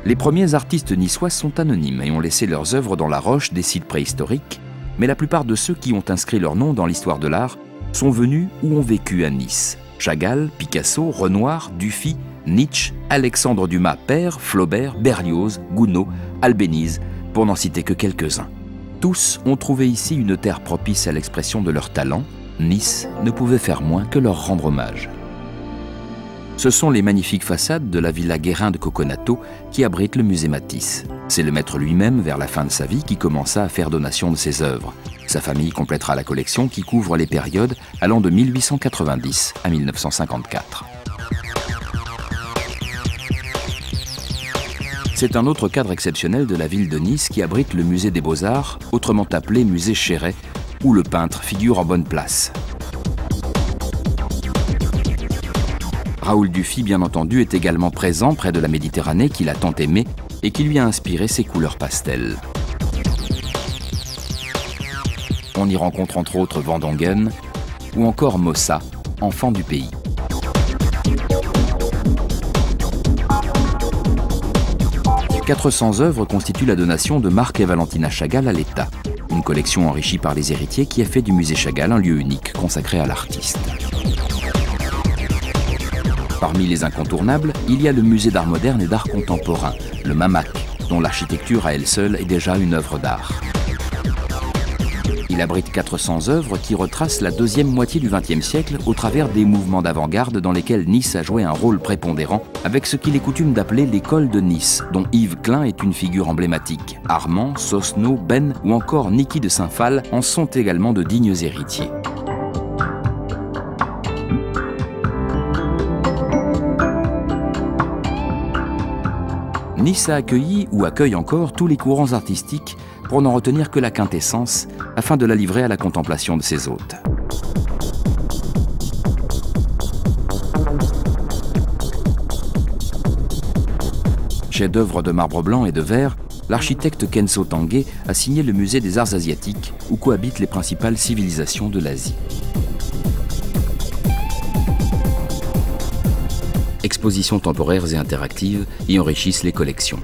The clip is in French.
Les premiers artistes niçois sont anonymes et ont laissé leurs œuvres dans la roche des sites préhistoriques, mais la plupart de ceux qui ont inscrit leur nom dans l'histoire de l'art sont venus ou ont vécu à Nice. Chagall, Picasso, Renoir, Dufy, Nietzsche, Alexandre Dumas père, Flaubert, Berlioz, Gounod, Albéniz, pour n'en citer que quelques-uns. Tous ont trouvé ici une terre propice à l'expression de leur talent. Nice ne pouvait faire moins que leur rendre hommage. Ce sont les magnifiques façades de la villa Guérin de Coconato qui abritent le musée Matisse. C'est le maître lui-même, vers la fin de sa vie, qui commença à faire donation de ses œuvres. Sa famille complétera la collection qui couvre les périodes allant de 1890 à 1954. C'est un autre cadre exceptionnel de la ville de Nice qui abrite le musée des Beaux-Arts, autrement appelé musée Chéret, où le peintre figure en bonne place. Raoul Dufy, bien entendu, est également présent près de la Méditerranée qu'il a tant aimée et qui lui a inspiré ses couleurs pastel. On y rencontre entre autres Van Dongen ou encore Mossa, enfant du pays. « 400 œuvres constituent la donation de Marc et Valentina Chagall à l'État, une collection enrichie par les héritiers qui a fait du musée Chagall un lieu unique consacré à l'artiste. Parmi les incontournables, il y a le musée d'art moderne et d'art contemporain, le MAMAC, dont l'architecture à elle seule est déjà une œuvre d'art. Il abrite 400 œuvres qui retracent la deuxième moitié du XXe siècle au travers des mouvements d'avant-garde dans lesquels Nice a joué un rôle prépondérant avec ce qu'il est coutume d'appeler l'école de Nice, dont Yves Klein est une figure emblématique. Armand, Sosno, Ben ou encore Niki de Saint-Phal en sont également de dignes héritiers. Nice a accueilli ou accueille encore tous les courants artistiques pour n'en retenir que la quintessence afin de la livrer à la contemplation de ses hôtes. Chef-d'œuvre de marbre blanc et de verre, l'architecte Kenzo Tange a signé le musée des arts asiatiques où cohabitent les principales civilisations de l'Asie. Expositions temporaires et interactives y enrichissent les collections.